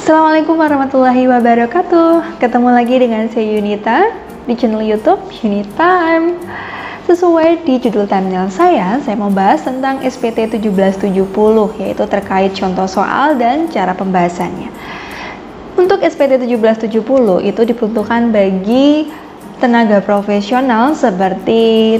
Assalamualaikum warahmatullahi wabarakatuh. Ketemu lagi dengan saya Yunita di channel YouTube Unitime. Sesuai di judul thumbnail saya mau bahas tentang SPT 1770, yaitu terkait contoh soal dan cara pembahasannya. Untuk SPT 1770 itu diperuntukkan bagi tenaga profesional seperti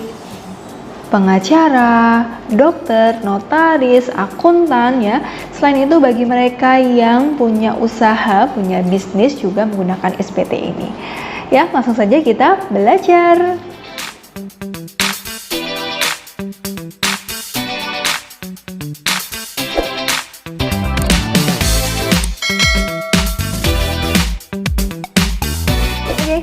pengacara, dokter, notaris, akuntan ya. Selain itu bagi mereka yang punya usaha, punya bisnis juga menggunakan SPT ini. Ya, langsung saja kita belajar.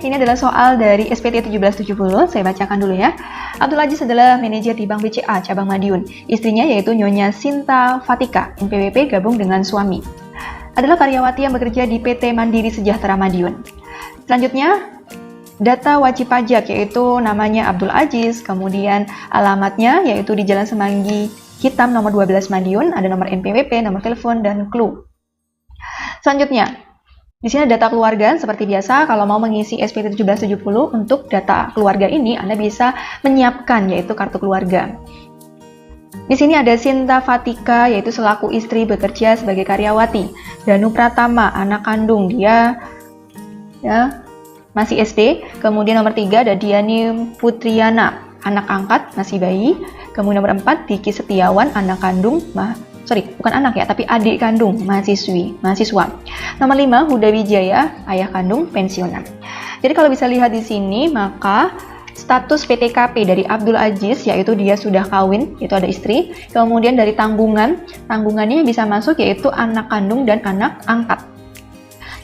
Ini adalah soal dari SPT 1770, saya bacakan dulu ya. Abdul Aziz adalah manajer di Bank BCA cabang Madiun. Istrinya yaitu Nyonya Sinta Fatika, NPWP gabung dengan suami. Adalah karyawati yang bekerja di PT Mandiri Sejahtera Madiun. Selanjutnya, data wajib pajak yaitu namanya Abdul Aziz, kemudian alamatnya yaitu di Jalan Semanggi Hitam nomor 12 Madiun, ada nomor NPWP, nomor telepon, dan clue. Selanjutnya, di sini ada data keluarga. Seperti biasa, kalau mau mengisi SPT 1770 untuk data keluarga ini, Anda bisa menyiapkan yaitu kartu keluarga. Di sini ada Sinta Fatika, yaitu selaku istri bekerja sebagai karyawati. Danu Pratama, anak kandung dia ya masih SD. Kemudian nomor 3 ada Diani Putriana, anak angkat masih bayi. Kemudian nomor 4 Diki Setiawan, anak kandung bukan anak ya, tapi adik kandung, mahasiswa. Nomor 5, Huda Wijaya, ayah kandung, pensiunan. Jadi kalau bisa lihat di sini, maka status PTKP dari Abdul Aziz, yaitu dia sudah kawin, itu ada istri. Kemudian dari tanggungannya bisa masuk yaitu anak kandung dan anak angkat.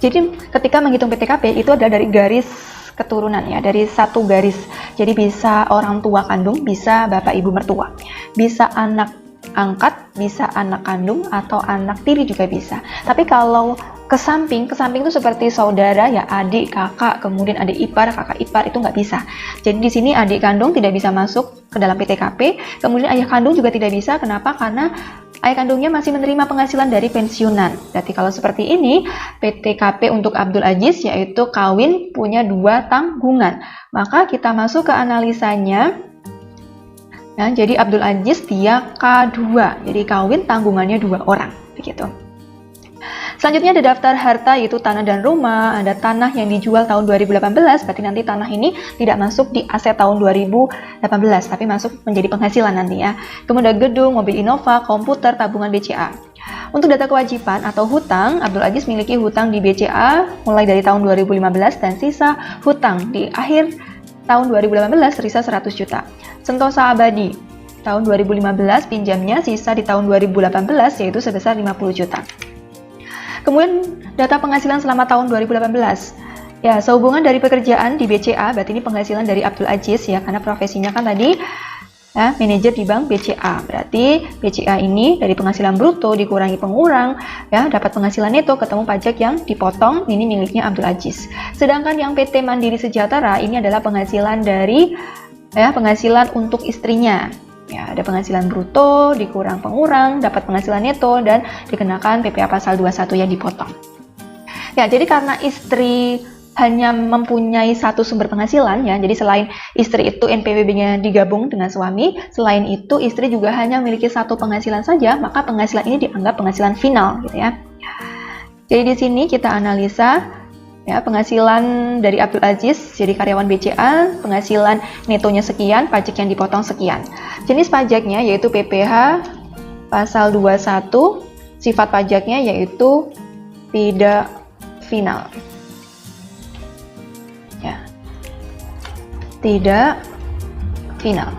Jadi ketika menghitung PTKP, itu ada dari garis keturunan ya, dari satu garis. Jadi bisa orang tua kandung, bisa bapak ibu mertua, bisa anak angkat, bisa anak kandung, atau anak tiri juga bisa. Tapi kalau ke samping itu seperti saudara ya, adik, kakak, kemudian adik ipar, kakak ipar, itu nggak bisa. Jadi di sini adik kandung tidak bisa masuk ke dalam PTKP, kemudian ayah kandung juga tidak bisa. Kenapa? Karena ayah kandungnya masih menerima penghasilan dari pensiunan. Berarti kalau seperti ini, PTKP untuk Abdul Aziz yaitu kawin punya 2 tanggungan. Maka kita masuk ke analisanya. Nah, jadi Abdul Aziz dia K2, jadi kawin tanggungannya 2 orang, begitu. Selanjutnya ada daftar harta yaitu tanah dan rumah, ada tanah yang dijual tahun 2018, berarti nanti tanah ini tidak masuk di aset tahun 2018, tapi masuk menjadi penghasilan nanti ya. Kemudian gedung, mobil Innova, komputer, tabungan BCA. Untuk data kewajiban atau hutang, Abdul Aziz memiliki hutang di BCA mulai dari tahun 2015 dan sisa hutang di akhir tahun 2018 sisa 100 juta. Sentosa Abadi tahun 2015 pinjamnya, sisa di tahun 2018 yaitu sebesar 50 juta. Kemudian data penghasilan selama tahun 2018. Ya, sehubungan dari pekerjaan di BCA, berarti ini penghasilan dari Abdul Aziz ya, karena profesinya kan tadi ya, manajer di bank BCA. Berarti BCA ini dari penghasilan bruto dikurangi pengurang ya, dapat penghasilan neto ketemu pajak yang dipotong, ini miliknya Abdul Aziz. Sedangkan yang PT Mandiri Sejahtera ini adalah penghasilan dari penghasilan untuk istrinya. Ya, ada penghasilan bruto dikurang pengurang, dapat penghasilan neto dan dikenakan PPh pasal 21 yang dipotong. Ya, jadi karena istri hanya mempunyai satu sumber penghasilan ya, jadi selain istri itu NPWP-nya digabung dengan suami, selain itu istri juga hanya memiliki satu penghasilan saja, maka penghasilan ini dianggap penghasilan final gitu ya. Jadi di sini kita analisa ya, penghasilan dari Abdul Aziz jadi karyawan BCA, penghasilan netonya sekian, pajak yang dipotong sekian. Jenis pajaknya yaitu PPh pasal 21, sifat pajaknya yaitu tidak final. Ya. Tidak final.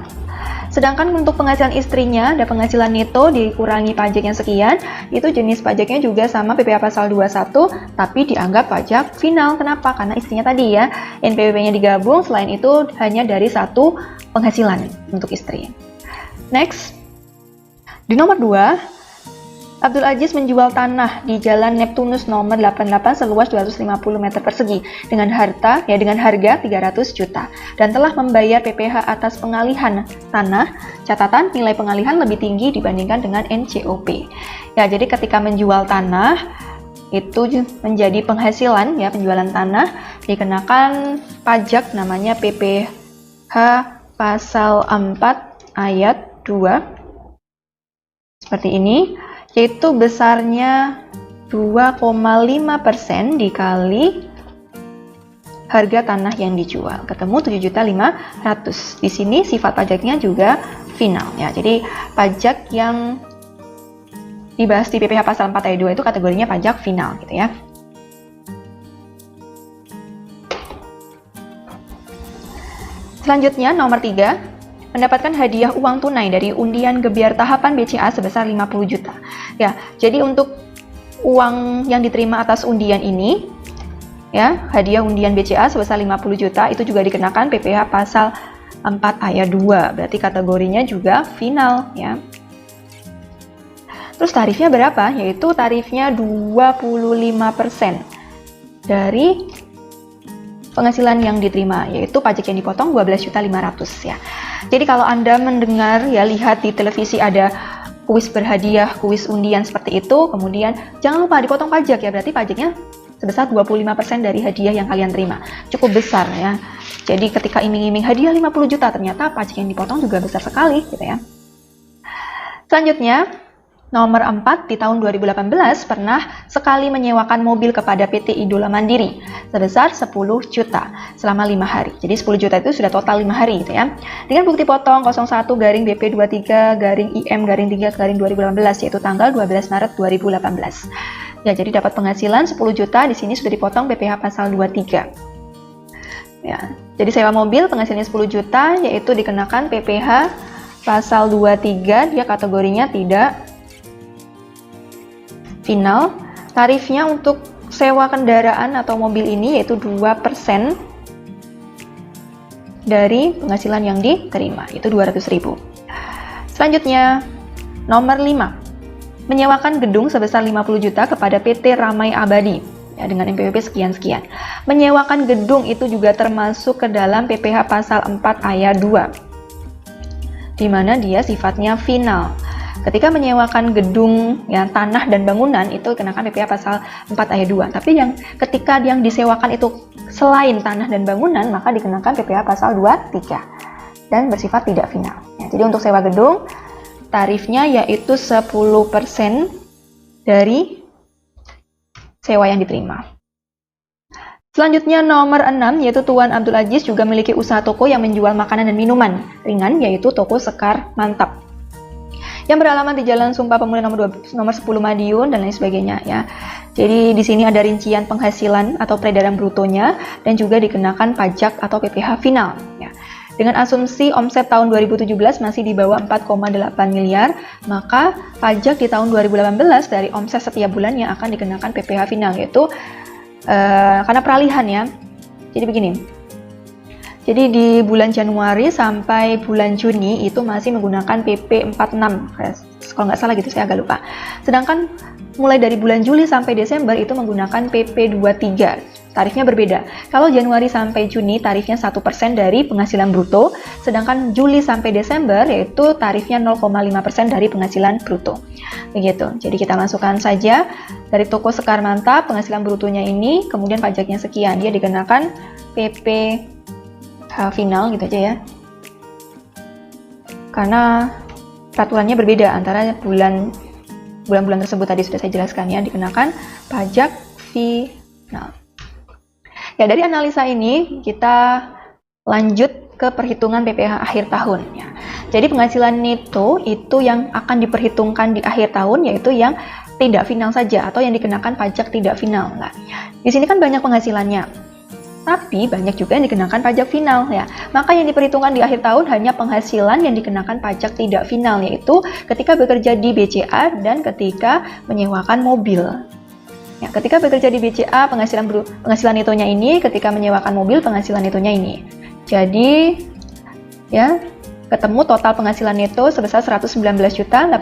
Sedangkan untuk penghasilan istrinya, ada penghasilan neto dikurangi pajak yang sekian, itu jenis pajaknya juga sama PPh pasal 21, tapi dianggap pajak final. Kenapa? Karena istrinya tadi ya, NPWP-nya digabung, selain itu hanya dari satu penghasilan untuk istri. Next, di nomor 2, Abdul Aziz menjual tanah di Jalan Neptunus nomor 88 seluas 250 meter persegi dengan harga 300 juta dan telah membayar PPh atas pengalihan tanah. Catatan nilai pengalihan lebih tinggi dibandingkan dengan NCOP. Ya, jadi ketika menjual tanah itu menjadi penghasilan ya, penjualan tanah, dikenakan pajak namanya PPh pasal 4 ayat 2 seperti ini, yaitu besarnya 2,5% dikali harga tanah yang dijual, ketemu 7.500.000. Di sini sifat pajaknya juga final ya. Jadi pajak yang dibahas di PPh pasal 4 ayat 2 itu kategorinya pajak final gitu ya. Selanjutnya nomor 3, mendapatkan hadiah uang tunai dari undian gebyar tahapan BCA sebesar 50 juta. Ya, jadi untuk uang yang diterima atas undian ini ya, hadiah undian BCA sebesar 50 juta itu juga dikenakan PPh pasal 4 ayat 2. Berarti kategorinya juga final ya. Terus tarifnya berapa? Yaitu tarifnya 25% dari penghasilan yang diterima, yaitu pajak yang dipotong 12.500.000 ya. Jadi kalau Anda mendengar ya, lihat di televisi ada kuis berhadiah, kuis undian seperti itu, kemudian jangan lupa dipotong pajak ya, berarti pajaknya sebesar 25% dari hadiah yang kalian terima. Cukup besar ya. Jadi ketika iming-iming hadiah 50 juta, ternyata pajak yang dipotong juga besar sekali gitu ya. Selanjutnya, nomor 4, di tahun 2018 pernah sekali menyewakan mobil kepada PT Idola Mandiri sebesar 10 juta selama 5 hari. Jadi 10 juta itu sudah total 5 hari gitu ya. Dengan bukti potong 01-BP23-IM-3-2018 yaitu tanggal 12 Maret 2018. Ya, jadi dapat penghasilan 10 juta, di sini sudah dipotong PPh pasal 23. Ya, jadi sewa mobil penghasilannya 10 juta yaitu dikenakan PPh pasal 23, dia kategorinya tidak final. Tarifnya untuk sewa kendaraan atau mobil ini yaitu 2% dari penghasilan yang diterima, itu 200.000. Selanjutnya, nomor 5, menyewakan gedung sebesar 50 juta kepada PT Ramai Abadi ya, dengan NPWP sekian-sekian. Menyewakan gedung itu juga termasuk ke dalam PPh pasal 4 ayat 2, di mana dia sifatnya final. Ketika menyewakan gedung, ya, tanah dan bangunan itu kenakan PPh pasal 4 ayat 2. Tapi yang ketika yang disewakan itu selain tanah dan bangunan, maka dikenakan PPh pasal 23 dan bersifat tidak final. Ya, jadi untuk sewa gedung, tarifnya yaitu 10% dari sewa yang diterima. Selanjutnya nomor 6, yaitu Tuan Abdul Aziz juga memiliki usaha toko yang menjual makanan dan minuman ringan, yaitu toko Sekar Mantap, yang beralamat di Jalan Sumpah Pemuda nomor 10 Madiun dan lain sebagainya ya. Jadi di sini ada rincian penghasilan atau peredaran brutonya dan juga dikenakan pajak atau PPh final ya. Dengan asumsi omset tahun 2017 masih di bawah 4,8 miliar, maka pajak di tahun 2018 dari omset setiap bulannya akan dikenakan PPh final, yaitu karena peralihan ya. Jadi begini. Jadi di bulan Januari sampai bulan Juni itu masih menggunakan PP 46, kalau nggak salah gitu, saya agak lupa. Sedangkan mulai dari bulan Juli sampai Desember itu menggunakan PP 23. Tarifnya berbeda. Kalau Januari sampai Juni tarifnya 1% dari penghasilan bruto, sedangkan Juli sampai Desember yaitu tarifnya 0,5% dari penghasilan bruto. Begitu. Jadi kita masukkan saja dari toko Sekar Mantap penghasilan brutonya ini, kemudian pajaknya sekian, dia dikenakan PP final gitu aja ya. Karena peraturannya berbeda antara bulan-bulan tersebut, tadi sudah saya jelaskan ya, dikenakan pajak final. Ya, dari analisa ini kita lanjut ke perhitungan PPh akhir tahun ya. Jadi penghasilan neto itu yang akan diperhitungkan di akhir tahun yaitu yang tidak final saja atau yang dikenakan pajak tidak final. Nah, di sini kan banyak penghasilannya, tapi banyak juga yang dikenakan pajak final ya. Maka yang diperhitungkan di akhir tahun hanya penghasilan yang dikenakan pajak tidak final, yaitu ketika bekerja di BCA dan ketika menyewakan mobil. Ya, ketika bekerja di BCA penghasilan netonya ini, ketika menyewakan mobil penghasilan netonya ini. Jadi ya, ketemu total penghasilan neto sebesar 119.803.660.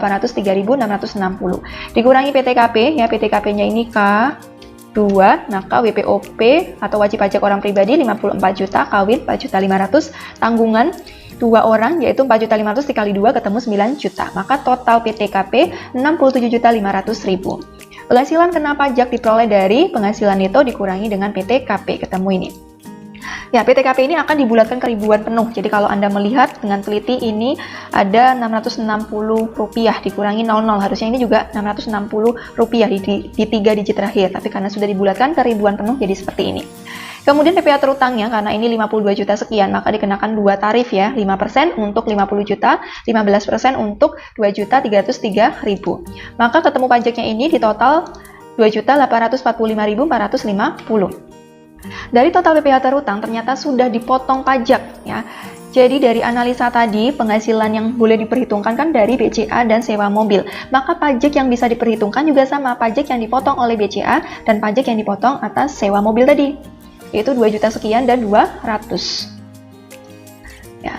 Dikurangi PTKP ya, PTKP-nya ini K2, maka WPOP atau wajib pajak orang pribadi 54 juta, kawin 4.500.000, tanggungan 2 orang yaitu 4.500.000 dikali 2 ketemu 9 juta. Maka total PTKP 67.500.000. Penghasilan kena pajak diperoleh dari penghasilan neto dikurangi dengan PTKP, ketemu ini. Ya, PTKP ini akan dibulatkan ke ribuan penuh. Jadi kalau Anda melihat dengan teliti ini ada Rp660 dikurangi 00. Harusnya ini juga Rp660 di 3 digit terakhir. Tapi karena sudah dibulatkan ke ribuan penuh jadi seperti ini. Kemudian PPh terutangnya karena ini 52 juta sekian, maka dikenakan 2 tarif ya, 5% untuk 50 juta, 15% untuk 2.303.000. Maka ketemu pajaknya ini di total 2.845.450. Dari total PPh terutang ternyata sudah dipotong pajak ya. Jadi dari analisa tadi penghasilan yang boleh diperhitungkan kan dari BCA dan sewa mobil. Maka pajak yang bisa diperhitungkan juga sama pajak yang dipotong oleh BCA dan pajak yang dipotong atas sewa mobil tadi. Yaitu 2 juta sekian dan 200. Ya.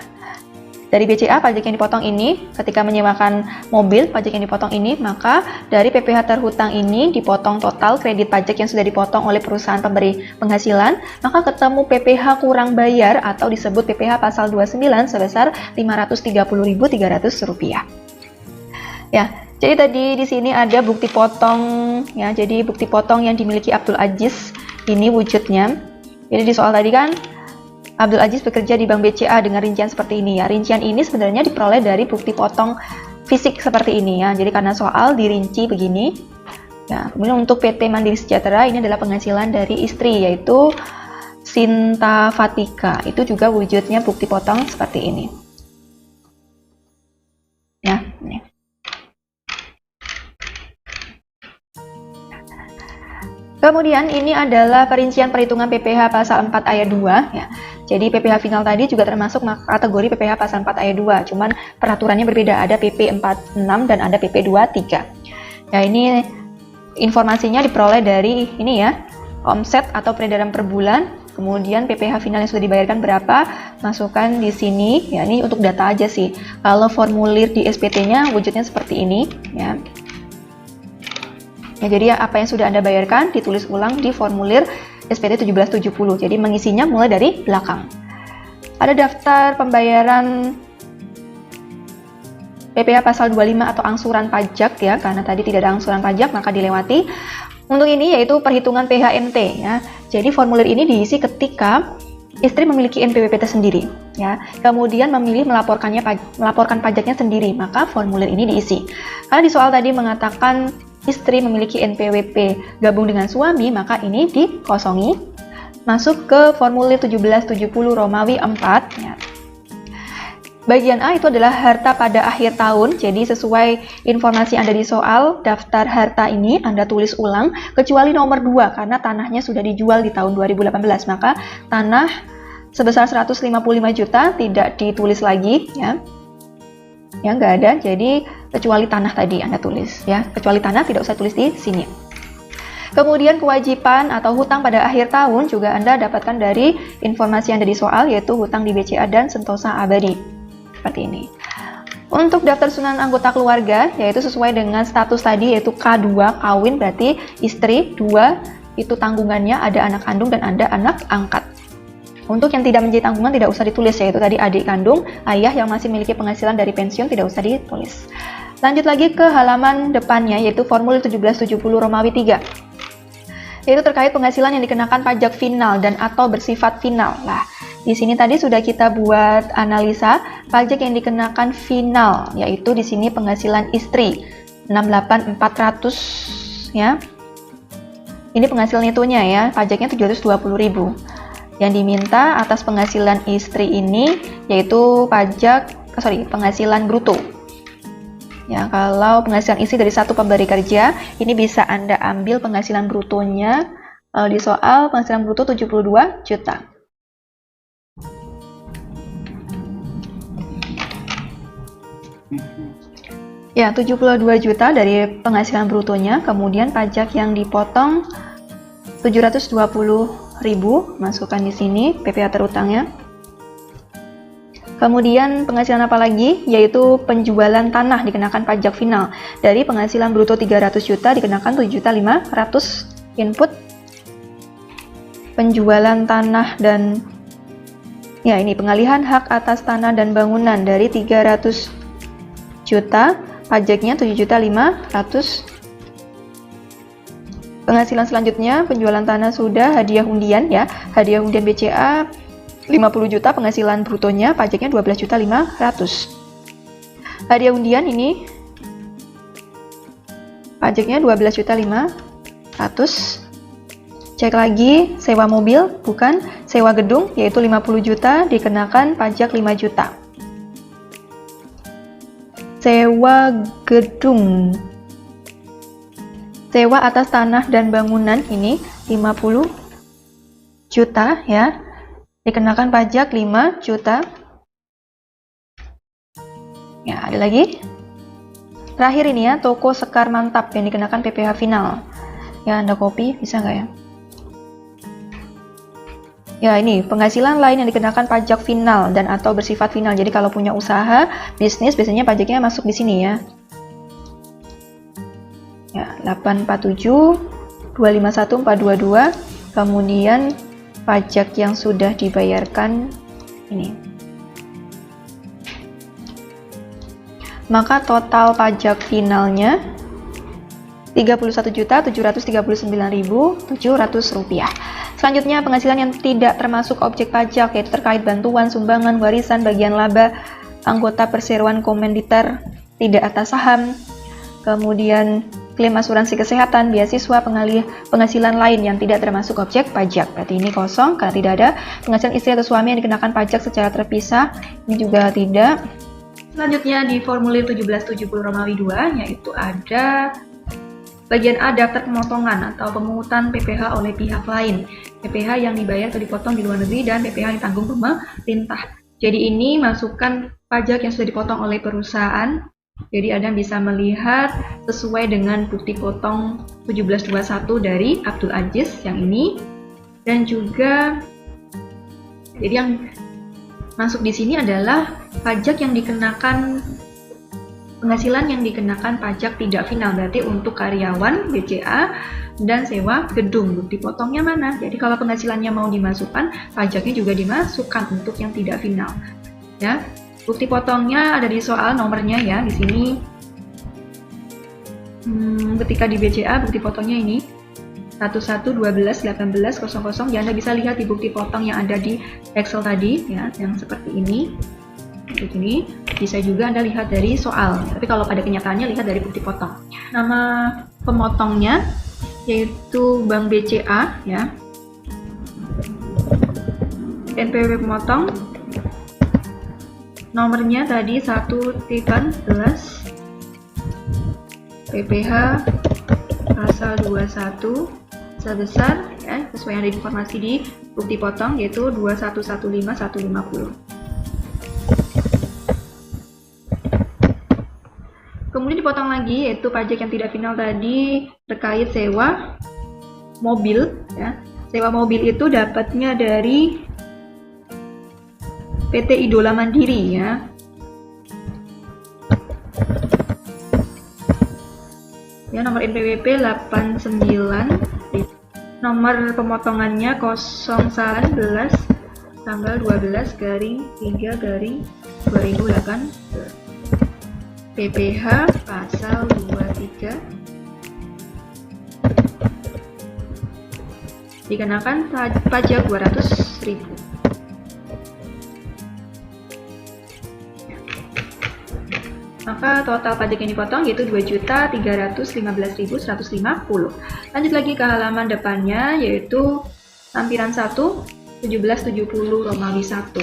Dari BCA pajak yang dipotong ini ketika menyewakan mobil pajak yang dipotong ini, maka dari PPh terhutang ini dipotong total kredit pajak yang sudah dipotong oleh perusahaan pemberi penghasilan, maka ketemu PPh kurang bayar atau disebut PPh pasal 29 sebesar Rp530.300. Ya, jadi tadi di sini ada bukti potong ya. Jadi bukti potong yang dimiliki Abdul Aziz ini wujudnya. Jadi di soal tadi kan Abdul Aziz bekerja di Bank BCA dengan rincian seperti ini ya. Rincian ini sebenarnya diperoleh dari bukti potong fisik seperti ini ya. Jadi karena soal dirinci begini. Ya, kemudian untuk PT Mandiri Sejahtera ini adalah penghasilan dari istri yaitu Sinta Fatika. Itu juga wujudnya bukti potong seperti ini. Ya, ini. Kemudian ini adalah perincian perhitungan PPh pasal 4 ayat 2 ya. Jadi PPh final tadi juga termasuk kategori PPh pasal 4 ayat 2, cuman peraturannya berbeda, ada PP 46 dan ada PP 23. Ya, ini informasinya diperoleh dari ini ya, omset atau peredaran per bulan, kemudian PPh final yang sudah dibayarkan berapa, masukkan di sini. Ya, ini untuk data aja sih. Kalau formulir di SPT-nya wujudnya seperti ini ya. Ya, jadi apa yang sudah Anda bayarkan ditulis ulang di formulir SPT 1770. Jadi mengisinya mulai dari belakang. Ada daftar pembayaran PPh pasal 25 atau angsuran pajak ya, karena tadi tidak ada angsuran pajak maka dilewati. Untuk ini yaitu perhitungan PHNT ya. Jadi formulir ini diisi ketika istri memiliki NPWP tersendiri ya. Kemudian memilih melaporkan pajaknya sendiri, maka formulir ini diisi. Karena di soal tadi mengatakan istri memiliki NPWP gabung dengan suami, maka ini dikosongi. Masuk ke formulir 1770 Romawi 4 ya. Bagian A itu adalah harta pada akhir tahun. Jadi sesuai informasi Anda di soal, daftar harta ini Anda tulis ulang kecuali nomor 2 karena tanahnya sudah dijual di tahun 2018, maka tanah sebesar 155 juta tidak ditulis lagi ya. Ya, nggak ada, jadi kecuali tanah tadi Anda tulis ya, kecuali tanah tidak usah tulis di sini. Kemudian kewajiban atau hutang pada akhir tahun juga Anda dapatkan dari informasi yang ada di soal, yaitu hutang di BCA dan Sentosa Abadi seperti ini. Untuk daftar susunan anggota keluarga, yaitu sesuai dengan status tadi, yaitu K2 kawin, berarti istri, 2 itu tanggungannya, ada anak kandung dan ada anak angkat. Untuk yang tidak menjadi tanggungan tidak usah ditulis, yaitu tadi adik kandung, ayah yang masih memiliki penghasilan dari pensiun tidak usah ditulis. Lanjut lagi ke halaman depannya, yaitu formulir 1770 Romawi 3. Yaitu terkait penghasilan yang dikenakan pajak final dan atau bersifat final. Nah, di sini tadi sudah kita buat analisa pajak yang dikenakan final, yaitu di sini penghasilan istri 68.400 ya. Ini penghasilan netonya ya, pajaknya 720.000. Yang diminta atas penghasilan istri ini yaitu penghasilan bruto. Ya, kalau penghasilan istri dari satu pemberi kerja, ini bisa Anda ambil penghasilan brutonya. Di soal penghasilan bruto 72 juta. Ya, 72 juta dari penghasilan brutonya, kemudian pajak yang dipotong 720.000, masukkan di sini PPh terutangnya. Kemudian penghasilan apa lagi? Yaitu penjualan tanah dikenakan pajak final. Dari penghasilan bruto 300 juta dikenakan 7.500 input. Penjualan tanah dan ya ini pengalihan hak atas tanah dan bangunan dari 300 juta, pajaknya 7.500. Penghasilan selanjutnya, penjualan tanah sudah, hadiah undian ya. Hadiah undian BCA 50 juta, penghasilan brutonya, pajaknya 12.500.000. Hadiah undian ini pajaknya 12.500.000. Cek lagi, sewa mobil, bukan, sewa gedung, yaitu 50 juta, dikenakan pajak 5 juta. Sewa gedung, sewa atas tanah dan bangunan ini 50 juta ya, dikenakan pajak 5 juta. Ya, ada lagi. Terakhir ini ya, toko Sekar Mantap yang dikenakan PPh final. Ya, Anda copy, bisa nggak ya? Ya, ini penghasilan lain yang dikenakan pajak final dan atau bersifat final. Jadi kalau punya usaha, bisnis, biasanya pajaknya masuk di sini ya. Ya, 847, 251, 422, kemudian pajak yang sudah dibayarkan ini. Maka total pajak finalnya Rp31.739.700. Selanjutnya, penghasilan yang tidak termasuk objek pajak, yaitu terkait bantuan, sumbangan, warisan, bagian laba, anggota perseroan komanditer, tidak atas saham, kemudian klaim asuransi kesehatan, beasiswa, penghasilan lain yang tidak termasuk objek pajak. Berarti ini kosong karena tidak ada. Penghasilan istri atau suami yang dikenakan pajak secara terpisah, ini juga tidak. Selanjutnya di formulir 1770 Romawi 2, yaitu ada bagian A, daftar pemotongan atau pemungutan PPh oleh pihak lain. PPh yang dibayar atau dipotong di luar negeri dan PPh yang ditanggung pemerintah. Jadi ini masukkan pajak yang sudah dipotong oleh perusahaan. Jadi Anda bisa melihat sesuai dengan bukti potong 1721 dari Abdul Aziz yang ini. Dan juga jadi yang masuk di sini adalah pajak yang dikenakan, penghasilan yang dikenakan pajak tidak final, berarti untuk karyawan BCA dan sewa gedung. Bukti potongnya mana? Jadi kalau penghasilannya mau dimasukkan, pajaknya juga dimasukkan untuk yang tidak final. Ya, bukti potongnya ada di soal nomornya ya di sini. Ketika di BCA bukti potongnya ini 11/12/18/00. Ya, Anda bisa lihat di bukti potong yang ada di Excel tadi ya, yang seperti ini. Ini bisa juga Anda lihat dari soal, tapi kalau pada kenyataannya lihat dari bukti potong. Nama pemotongnya yaitu Bank BCA ya. NPWP pemotong nomornya tadi 1/11, PPh pasal 21 sebesar ya, sesuai yang ada informasi di bukti potong yaitu 2115.150. Kemudian dipotong lagi yaitu pajak yang tidak final tadi terkait sewa mobil ya. Sewa mobil itu dapatnya dari PT Idola Mandiri ya. Ya, nomor NPWP 89, nomor pemotongannya 011 tanggal 12/3/2008. PPh pasal 23 dikenakan pajak 200.000. Maka total pajak yang dipotong yaitu 2.315.150. Lanjut lagi ke halaman depannya yaitu lampiran 1 1770 Romawi 1.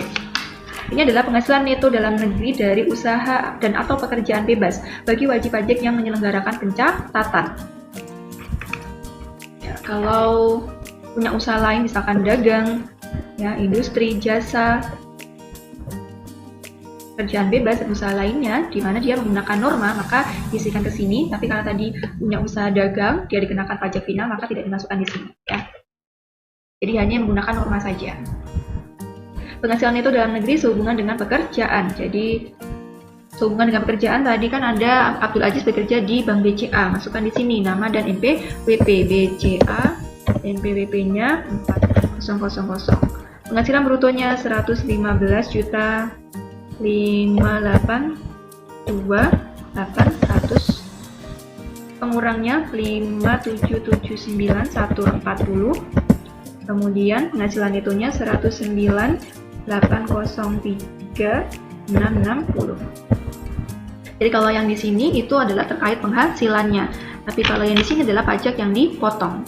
Ini adalah penghasilan neto dalam negeri dari usaha dan atau pekerjaan bebas bagi wajib pajak yang menyelenggarakan pencatatan. Ya, kalau punya usaha lain misalkan dagang, ya, industri, jasa, pekerjaan bebas dan usaha lainnya di mana dia menggunakan norma maka diisikan ke sini. Tapi kalau tadi punya usaha dagang dia dikenakan pajak final maka tidak dimasukkan di sini. Ya. Jadi hanya menggunakan norma saja. Penghasilan itu dalam negeri sehubungan dengan pekerjaan. Jadi sehubungan dengan pekerjaan tadi kan ada Abdul Aziz bekerja di Bank BCA. Masukkan di sini nama dan NPWP BCA. NPWP-nya 4000. Penghasilan brutonya 115.582.800. pengurangnya 5779140. Kemudian penghasilan netonya 109.803.660. Jadi kalau yang di sini itu adalah terkait penghasilannya, tapi kalau yang di sini adalah pajak yang dipotong.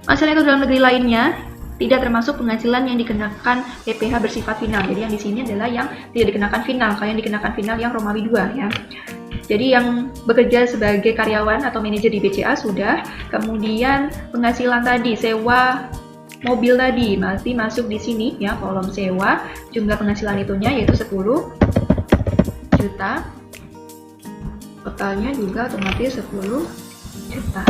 Penghasilan itu dalam negeri lainnya tidak termasuk penghasilan yang dikenakan PPh bersifat final. Jadi yang di sini adalah yang tidak dikenakan final. Kalau yang dikenakan final yang Romawi 2 ya. Jadi yang bekerja sebagai karyawan atau manajer di BCA sudah. Kemudian penghasilan tadi, sewa mobil tadi masih masuk di sini ya, kolom sewa. Jumlah penghasilan itunya yaitu 10 juta. Totalnya juga otomatis 10 juta.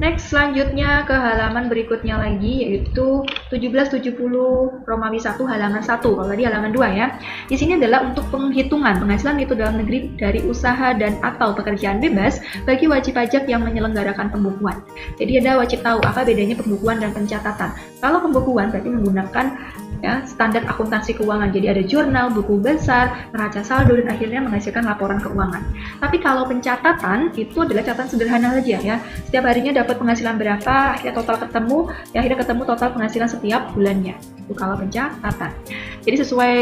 Next, selanjutnya ke halaman berikutnya lagi, yaitu 1770 Romawi 1 halaman 1. Kalau tadi halaman 2 ya. Di sini adalah untuk penghitungan penghasilan itu dalam negeri dari usaha dan atau pekerjaan bebas bagi wajib pajak yang menyelenggarakan pembukuan. Jadi ada wajib tahu apa bedanya pembukuan dan pencatatan. Kalau pembukuan berarti menggunakan ya, standar akuntansi keuangan. Jadi ada jurnal, buku besar, neraca saldo, dan akhirnya menghasilkan laporan keuangan. Tapi kalau pencatatan itu adalah catatan sederhana saja ya. Setiap harinya dapat penghasilan berapa, akhirnya total ketemu, ya akhirnya ketemu total penghasilan setiap bulannya. Itu kalau pencatatan. Jadi sesuai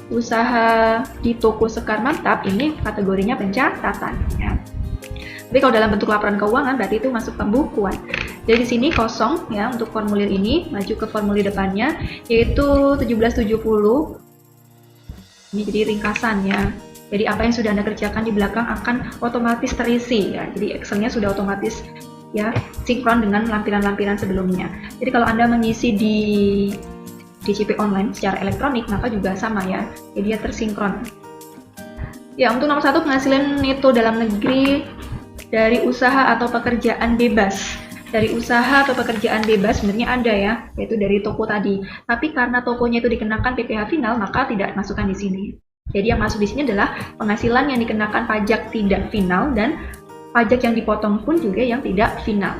usaha di toko Sekar Mantap, ini kategorinya pencatatan ya. Tapi kalau dalam bentuk laporan keuangan berarti itu masuk pembukuan. Jadi di sini kosong ya untuk formulir ini, maju ke formulir depannya yaitu 1770. Ini jadi ringkasan ya. Jadi apa yang sudah Anda kerjakan di belakang akan otomatis terisi ya. Jadi Excel-nya sudah otomatis ya sinkron dengan lampiran-lampiran sebelumnya. Jadi kalau Anda mengisi di DCP online secara elektronik maka juga sama ya. Jadi dia tersinkron. Ya, untuk nomor 1 penghasilan neto dalam negeri dari usaha atau pekerjaan bebas. Dari usaha atau pekerjaan bebas sebenarnya ada ya, yaitu dari toko tadi. Tapi karena tokonya itu dikenakan PPh final, maka tidak masukkan di sini. Jadi yang masuk di sini adalah penghasilan yang dikenakan pajak tidak final dan pajak yang dipotong pun juga yang tidak final.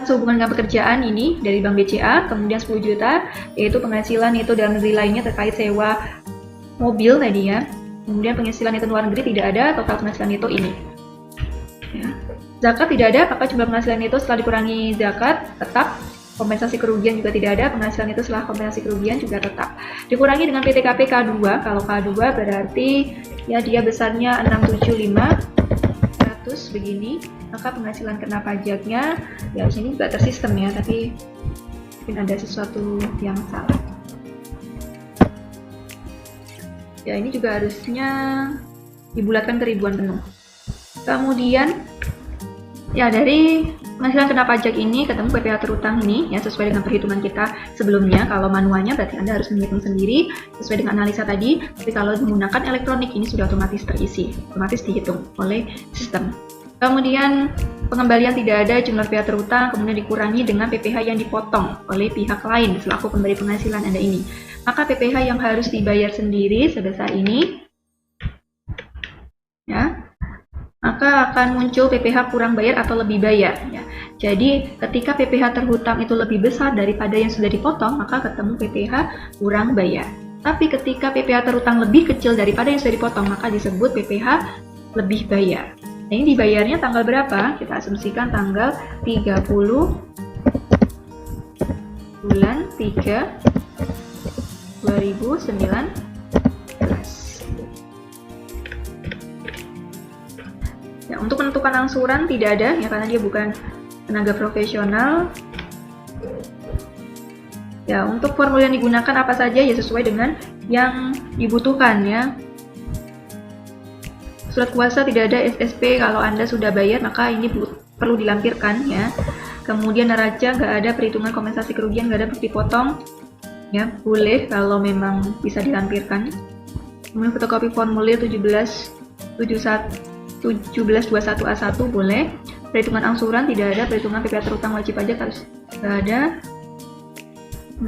Sehubungan dengan pekerjaan ini dari Bank BCA, kemudian 10 juta, yaitu penghasilan itu dalam negeri lainnya terkait sewa mobil tadi ya. Kemudian penghasilan itu luar negeri tidak ada, total penghasilan itu ini. Ya. Zakat tidak ada, maka jumlah penghasilan itu setelah dikurangi zakat tetap, kompensasi kerugian juga tidak ada, penghasilan itu setelah kompensasi kerugian juga tetap. Dikurangi dengan PTKP K2, kalau K2 berarti ya dia besarnya 675.100 begini, maka penghasilan kena pajaknya ya di sini juga tersistem ya, tapi mungkin ada sesuatu yang salah. Ya ini juga harusnya dibulatkan ke ribuan penuh. Kemudian ya dari penghasilan kena pajak ini ketemu PPh terutang ini ya sesuai dengan perhitungan kita sebelumnya. Kalau manualnya berarti Anda harus menghitung sendiri sesuai dengan analisa tadi. Tapi kalau menggunakan elektronik ini sudah otomatis terisi, otomatis dihitung oleh sistem. Kemudian pengembalian tidak ada, jumlah PPh terutang kemudian dikurangi dengan PPh yang dipotong oleh pihak lain selaku pemberi penghasilan Anda ini. Maka PPh yang harus dibayar sendiri sebesar ini ya. Maka akan muncul PPh kurang bayar atau lebih bayar ya. Jadi ketika PPh terhutang itu lebih besar daripada yang sudah dipotong, maka ketemu PPh kurang bayar. Tapi ketika PPh terhutang lebih kecil daripada yang sudah dipotong, maka disebut PPh lebih bayar. Nah, ini dibayarnya tanggal berapa? Kita asumsikan tanggal 30 bulan 3 2019. Ya, untuk menentukan angsuran tidak ada ya karena dia bukan tenaga profesional. Ya, untuk formulir yang digunakan apa saja ya sesuai dengan yang dibutuhkan ya. Surat kuasa tidak ada, SSP kalau Anda sudah bayar maka ini perlu dilampirkan ya. Kemudian neraca nggak ada, perhitungan kompensasi kerugian nggak ada, bukti potong ya boleh kalau memang bisa dilampirkan. Kemudian fotokopi formulir 1721A1 boleh. Perhitungan angsuran tidak ada, perhitungan PPh terutang wajib pajak harus nggak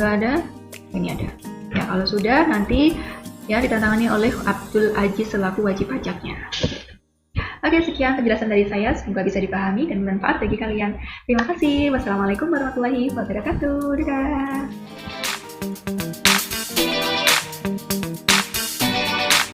ada, ini ada. Ya kalau sudah nanti ya ditandatangani oleh Abdul Aziz selaku wajib pajaknya. Oke, sekian penjelasan dari saya, semoga bisa dipahami dan bermanfaat bagi kalian. Terima kasih. Wassalamualaikum warahmatullahi wabarakatuh. Dadah.